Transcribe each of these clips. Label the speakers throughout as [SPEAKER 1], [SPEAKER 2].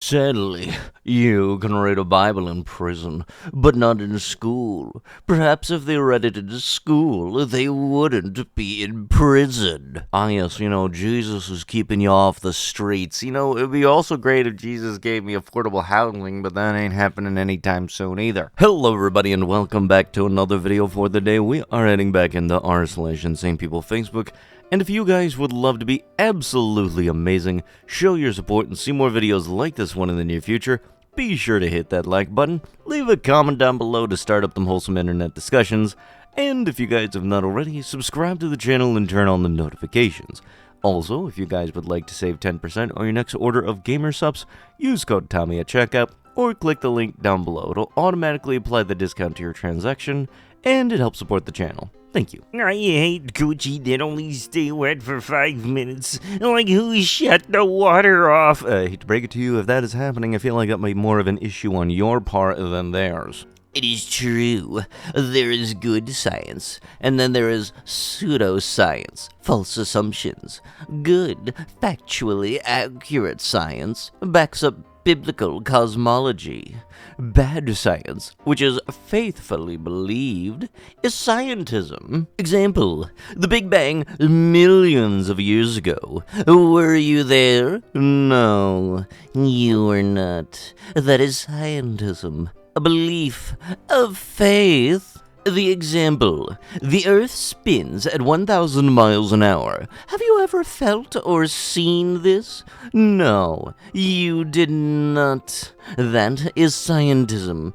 [SPEAKER 1] Sadly, you can read a Bible in prison, but not in school. Perhaps if they read it in school, they wouldn't be in prison. Ah yes, Jesus is keeping you off the streets. It'd be also great if Jesus gave me affordable housing, but that ain't happening anytime soon either. Hello everybody and welcome back to another video for the day. We are heading back into r/Insane People Facebook. And if you guys would love to be absolutely amazing, show your support, and see more videos like this one in the near future, be sure to hit that like button, leave a comment down below to start up them wholesome internet discussions, and if you guys have not already, subscribe to the channel and turn on the notifications. Also, if you guys would like to save 10% on your next order of gamer subs, use code Tommy at checkout, or click the link down below. It'll automatically apply the discount to your transaction, and it helps support the channel. Thank you.
[SPEAKER 2] I hate Gucci that only stay wet for 5 minutes. Like, who shut the water off?
[SPEAKER 1] I hate to break it to you, if that is happening, I feel like that might be more of an issue on your part than theirs.
[SPEAKER 3] It is true. There is good science, and then there is pseudoscience, false assumptions. Good, factually accurate science backs up biblical cosmology. Bad science, which is faithfully believed, is scientism. Example, the Big Bang millions of years ago. Were you there? No, you were not. That is scientism. A belief, a faith. The example, the Earth spins at 1,000 miles an hour. Have you ever felt or seen this? No, you did not. That is scientism,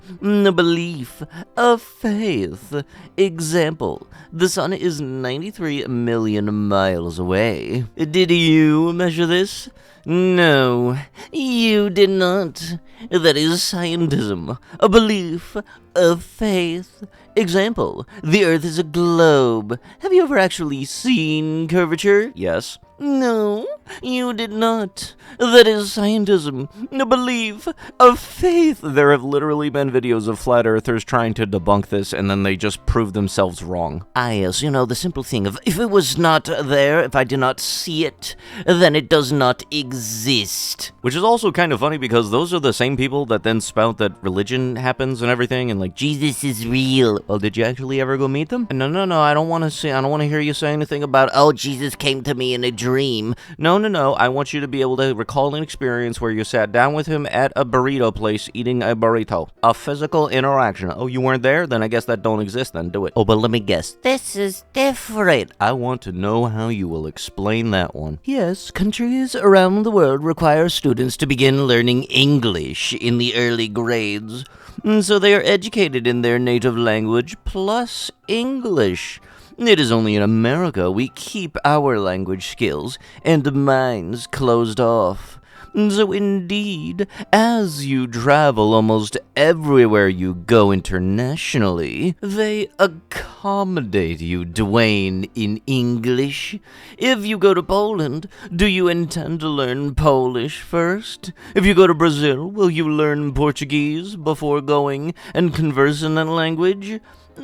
[SPEAKER 3] a belief, a faith. Example, the sun is 93 million miles away. Did you measure this? No, you did not. That is scientism, a belief, a faith. Example, the Earth is a globe. Have you ever actually seen curvature?
[SPEAKER 1] Yes.
[SPEAKER 3] No, you did not. That is scientism, a belief, a faith.
[SPEAKER 1] There have literally been videos of flat earthers trying to debunk this, and then they just prove themselves wrong.
[SPEAKER 3] Ah yes, the simple thing of, if it was not there, if I did not see it, then it does not exist.
[SPEAKER 1] Which is also kind of funny, because those are the same people that then spout that religion happens and everything, and like,
[SPEAKER 3] Jesus is real.
[SPEAKER 1] Well, did you actually ever go meet them?
[SPEAKER 3] No, I don't want to hear you say anything about, oh, Jesus came to me in a dream.
[SPEAKER 1] No, I want you to be able to recall an experience where you sat down with him at a burrito place eating a burrito. A physical interaction. Oh, you weren't there? Then I guess that don't exist then, do it.
[SPEAKER 3] Oh, but let me guess. This is different.
[SPEAKER 1] I want to know how you will explain that one.
[SPEAKER 3] Yes, countries around the world require students to begin learning English in the early grades. So they are educated in their native language plus English. It is only in America we keep our language skills and minds closed off. So indeed, as you travel almost everywhere you go internationally, they accommodate you, Dwayne, in English. If you go to Poland, do you intend to learn Polish first? If you go to Brazil, will you learn Portuguese before going and converse in that language?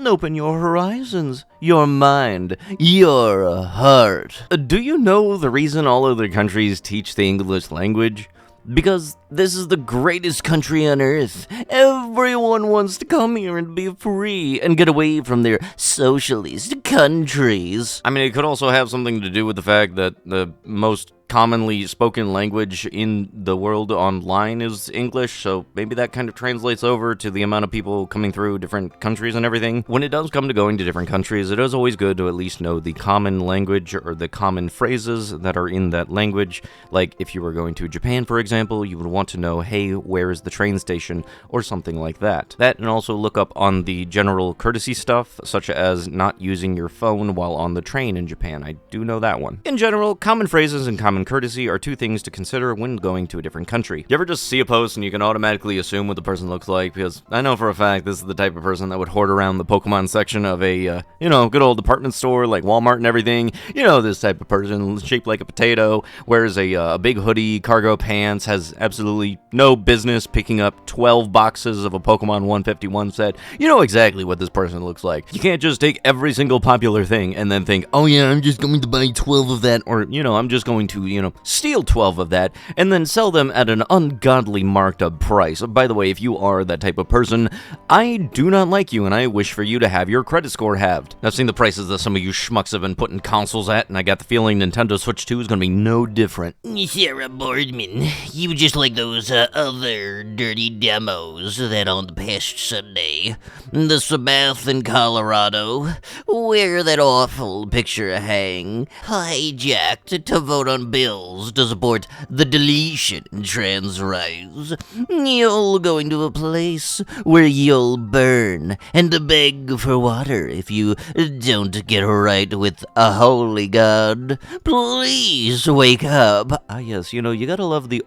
[SPEAKER 3] Open your horizons, your mind, your heart.
[SPEAKER 1] Do you know the reason all other countries teach the English language?
[SPEAKER 3] Because this is the greatest country on earth. Everyone wants to come here and be free and get away from their socialist countries.
[SPEAKER 1] I mean, it could also have something to do with the fact that the most commonly spoken language in the world online is English, so maybe that kind of translates over to the amount of people coming through different countries and everything. When it does come to going to different countries, it is always good to at least know the common language or the common phrases that are in that language. Like, if you were going to Japan, for example, you would want to know, hey, where is the train station, or something like that. That, and also look up on the general courtesy stuff, such as not using your phone while on the train in Japan. I do know that one. In general, common phrases and common courtesy are two things to consider when going to a different country. You ever just see a post and you can automatically assume what the person looks like? Because I know for a fact this is the type of person that would hoard around the Pokemon section of a, good old department store like Walmart and everything. This type of person, shaped like a potato, wears a big hoodie, cargo pants, has absolutely no business picking up 12 boxes of a Pokemon 151 set. You know exactly what this person looks like. You can't just take every single popular thing and then think, oh yeah, I'm just going to buy 12 of that, or, I'm just going to steal 12 of that and then sell them at an ungodly marked up price. By the way, if you are that type of person, I do not like you and I wish for you to have your credit score halved. I've seen the prices that some of you schmucks have been putting consoles at, and I got the feeling Nintendo Switch 2 is going to be no different.
[SPEAKER 3] Sarah Boardman, you just like those other dirty demos that on the past Sunday. The Sabbath in Colorado, where that awful picture hang, hijacked to vote on bills to support the deletion trans rights. You're going to a place where you'll burn and beg for water if you don't get right with a holy God. Please wake up.
[SPEAKER 1] Ah, yes, you gotta love the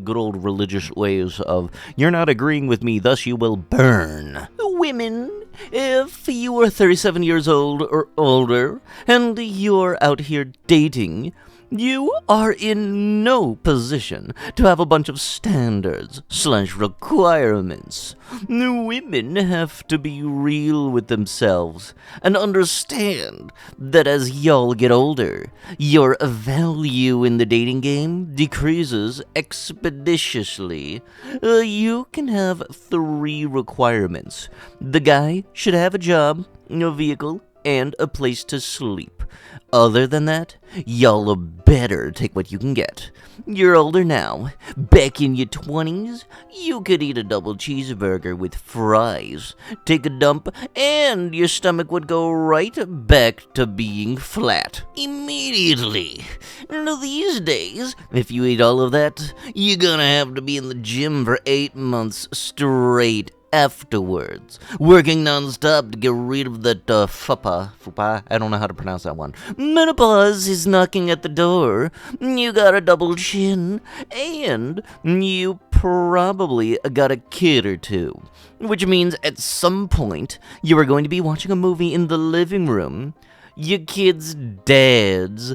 [SPEAKER 1] good old religious ways of, you're not agreeing with me, thus you will burn.
[SPEAKER 3] Women, if you are 37 years old or older and you're out here dating, you are in no position to have a bunch of standards/requirements. Women have to be real with themselves and understand that as y'all get older, your value in the dating game decreases expeditiously. You can have 3 requirements. The guy should have a job, a vehicle, and a place to sleep. Other than that, y'all better take what you can get. You're older now. Back in your 20s, you could eat a double cheeseburger with fries, take a dump, and your stomach would go right back to being flat immediately. These days, if you eat all of that, you're gonna have to be in the gym for 8 months straight afterwards, working non-stop to get rid of that fupa, I don't know how to pronounce that one. Menopause is knocking at the door. You got a double chin, and you probably got a kid or 2, which means at some point you are going to be watching a movie in the living room. Your kid's dad's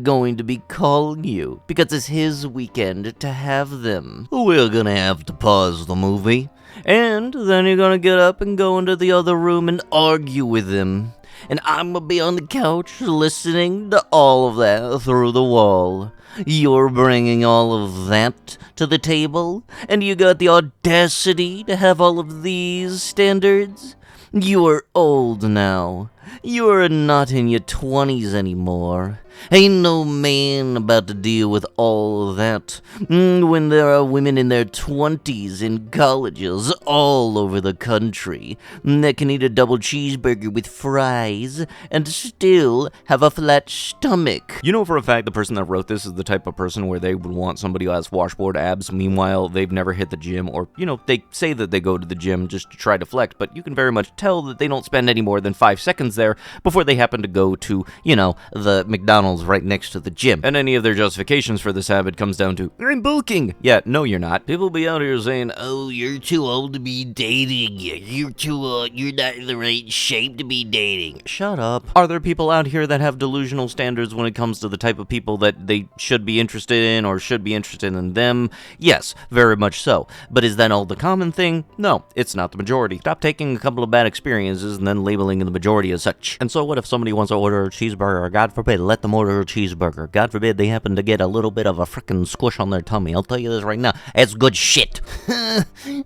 [SPEAKER 3] going to be calling you because it's his weekend to have them. We're gonna have to pause the movie, and then you're gonna get up and go into the other room and argue with him. And I'm gonna be on the couch listening to all of that through the wall. You're bringing all of that to the table, and you got the audacity to have all of these standards? You're old now. You're not in your 20s anymore. Ain't no man about to deal with all that when there are women in their 20s in colleges all over the country that can eat a double cheeseburger with fries and still have a flat stomach.
[SPEAKER 1] You know for a fact the person that wrote this is the type of person where they would want somebody who has washboard abs, meanwhile they've never hit the gym, or, they say that they go to the gym just to try to flex, but you can very much tell that they don't spend any more than 5 seconds there before they happen to go to, the McDonald's right next to the gym. And any of their justifications for this habit comes down to, I'm bulking. Yeah, no you're not. People be out here saying,
[SPEAKER 3] oh, you're too old to be dating. You're too old. You're not in the right shape to be dating.
[SPEAKER 1] Shut up. Are there people out here that have delusional standards when it comes to the type of people that they should be interested in or should be interested in them? Yes, very much so. But is that all the common thing? No, it's not the majority. Stop taking a couple of bad experiences and then labeling the majority as such. And so what if somebody wants to order a cheeseburger, or God forbid, let them order a cheeseburger. God forbid they happen to get a little bit of a frickin' squish on their tummy. I'll tell you this right now, it's good shit.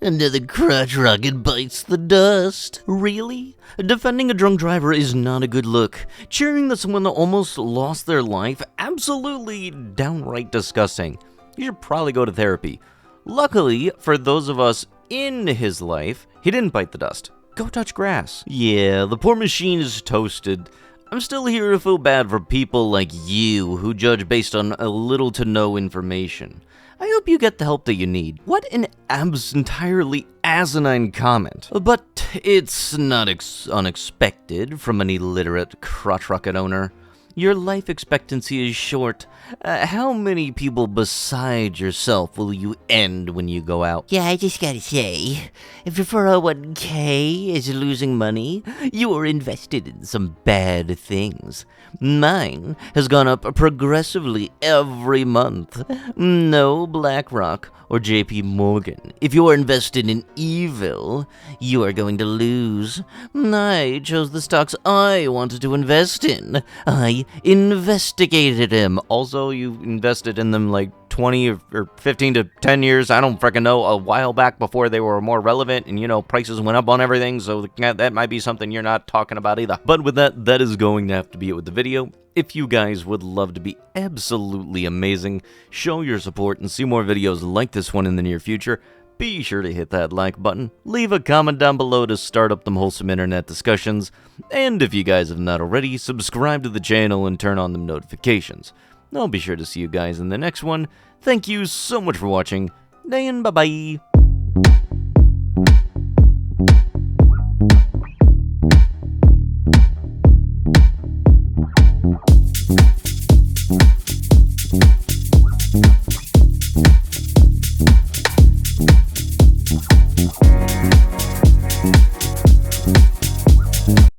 [SPEAKER 3] Under the crotch rocket bites the dust.
[SPEAKER 1] Really? Defending a drunk driver is not a good look. Cheering that someone that almost lost their life, absolutely downright disgusting. You should probably go to therapy. Luckily, for those of us in his life, he didn't bite the dust. Go touch grass. Yeah, the poor machine is toasted. I'm still here to feel bad for people like you who judge based on a little to no information. I hope you get the help that you need. What an entirely asinine comment. But it's not unexpected from an illiterate crotch rocket owner. Your life expectancy is short. How many people beside yourself will you end when you go out?
[SPEAKER 3] Yeah, I just gotta say, if your 401k is losing money, you are invested in some bad things. Mine has gone up progressively every month. No BlackRock or JP Morgan. If you are invested in evil, you are going to lose. I chose the stocks I wanted to invest in. I we investigated him.
[SPEAKER 1] Also, you invested in them like 20 or 15 to 10 years, I don't freaking know, a while back before they were more relevant and, you know, prices went up on everything, so that might be something you're not talking about either. But with that, that is going to have to be it with the video. If you guys would love to be absolutely amazing, show your support, and see more videos like this one in the near future, be sure to hit that like button, leave a comment down below to start up them wholesome internet discussions, and if you guys have not already, subscribe to the channel and turn on them notifications. I'll be sure to see you guys in the next one. Thank you so much for watching, and bye-bye.